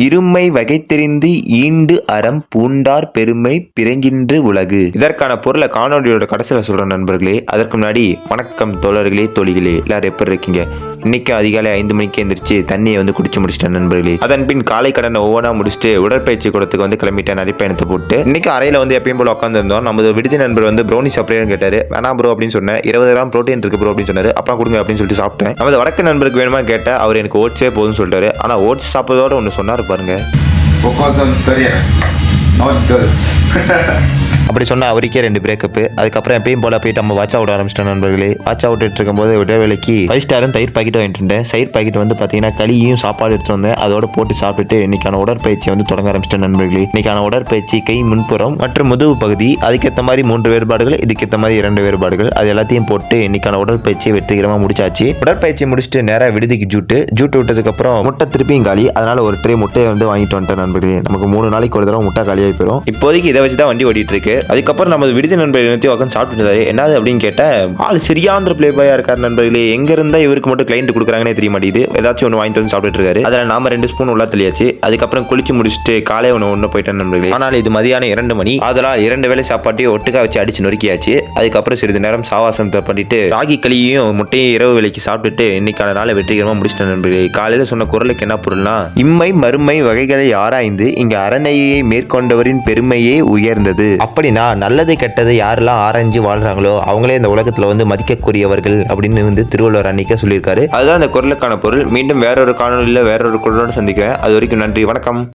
இருமை வகை தெரிந்து ஈண்டு அறம் பூண்டார் பெருமை பிறங்கின்று உலகு. இதற்கான பொருளை காணொலியோட கடைசியில் சொல்ற நண்பர்களே. அதற்கு முன்னாடி வணக்கம் தோழர்களே, தோழிகளே, எல்லாரும் எப்படி இருக்கீங்க? இன்னைக்கு அதிகாலை 5 மணிக்கு எந்திரிச்சு தண்ணியை குடிச்சு முடிச்சிட்டேன் நண்பர்களே. அதன் பின் காலை கடனை ஒவ்வொன்றா முடிச்சுட்டு உடற்பயிற்சி கூடத்துக்கு கிளம்பிட்டேன். நடைப்பயணத்தை போட்டு இன்னைக்கு அறையில எப்பயும் போல உட்காந்துருந்தோம். நமது விடுதி நண்பர் ப்ரௌனி சாப்பிட்றேன்னு கேட்டாரு. வேணாம் ப்ரோ அப்படின்னு சொன்னேன். 20 கிராம் ப்ரோட்டீன் இருக்கு ப்ரோ அப்படின்னு சொன்னாரு. அப்புறம் கொடுங்க அப்படின்னு சொல்லிட்டு சாப்பிட்டேன். நமது வடக்கு நண்பருக்கு வேணுமா கேட்டேன். அவர் எனக்கு ஓட்ஸே போதும்னு சொல்லிட்டாரு. ஆனா ஓட்ஸ் சாப்பிட்றதோட ஒன்று சொன்னார் பாருங்க. Focus on career, not girls. அப்படி சொன்னால் அவருக்கே 2 பிரேக்கப்பு. அதுக்கப்புறம் எப்பயும் போல போயிட்டு நம்ம வாட்ச் அவுட் ஆரம்பிச்சிட்டோம் நண்பர்களே. வாட்ச் அவுட் இருக்கும்போது இடைவேளைக்கு 5 ஸ்டாரும் தயிர் பாக்கெட் வாங்கிட்டு இருந்தேன். தயிர் பாக்கெட் பார்த்தீங்கன்னா களியும் சாப்பாடு எடுத்துட்டு வந்தேன். அதோட போட்டு சாப்பிட்டுட்டு இன்னைக்கான உடற்பயிற்சி தொடங்க ஆரம்பிச்சிட்டேன் நண்பர்களே. இன்னைக்கான உடற்பயிற்சி கை முன்புறம் மற்றும் முதுகு பகுதி. அதுக்கேற்ற மாதிரி 3 வேறுபாடுகள், இதுக்கேற்ற மாதிரி 2 வேறுபாடுகள். அது எல்லாத்தையும் போட்டு இன்னைக்கான உடற்பயிற்சியை வெற்றிகரமாக முடிச்சாச்சு. உடற்பயிற்சி முடிச்சுட்டு நேராக விடுதிக்கு ஜூட்டு விட்டதுக்கு அப்புறம் முட்டை திருப்பியும் காலி. அதனால ஒரு ட்ரே முட்டையை வாங்கிட்டு வந்துட்டேன் நண்பர்களே. நமக்கு 3 நாளைக்கு ஒரு தடவை முட்டை காலியாகி போயிடும். இப்போதைக்கு இதை வச்சு தான் வண்டி ஓடிட்டு இருக்கு. அதுக்கப்புறம் நமது விடுதி நண்பர்கள் உட்காந்து சாப்பிட்டு என்னது அப்படின்னு கேட்டேன். ஆள் சரியாந்திர பிளே பாயா இருக்காரு நண்பர்களே. எங்க இருந்தா இவருக்கு மட்டும் கிளைண்ட் கொடுக்குறாங்கன்னே தெரிய மாட்டேங்குது. ஏதாச்சும் ஒன்று வாங்கிட்டு சாப்பிட்டு இருக்காரு. அதில் நாம 2 ஸ்பூன் உள்ள தெளியாச்சு. அதுக்கப்புறம் குளிச்சு முடிச்சுட்டு காலை ஒன்று போயிட்டேன் நண்பர்களே. ஆனால் இது மதியானம் 2 மணி. அதெல்லாம் 2 வேளை சாப்பாட்டையும் ஒட்டுக்கா வச்சு அடிச்சு நொறுக்கியாச்சு. அதுக்கப்புறம் சிறிது நேரம் சாவாசனத்தை பண்ணிட்டு ராகி களியையும் முட்டையும் இரவு வேலைக்கு சாப்பிட்டுட்டு இன்னைக்கான நாளை வெற்றிகரமாக முடிச்சிட்டேன் நண்பர்களே. காலையில சொன்ன குரலுக்கு என்ன பொருள்னா, இம்மை மறுமை வகைகளை ஆராய்ந்து இங்க அரணையை மேற்கொண்டவரின் பெருமையே உயர்ந்தது. அப்படின்னா நல்லது கெட்டது யாரெல்லாம் ஆராய்ஞ்சு வாழ்றாங்களோ அவங்களே இந்த உலகத்துல மதிக்கக்கூடியவர்கள் அப்படின்னு திருவள்ளுவர் அன்னைக்கே சொல்லியிருக்காரு. அதுதான் அந்த குரலுக்கான பொருள். மீண்டும் வேறொரு காணொலியில் வேறொரு குரலோடு சந்திக்கிறேன். அது வரைக்கும் நன்றி, வணக்கம்.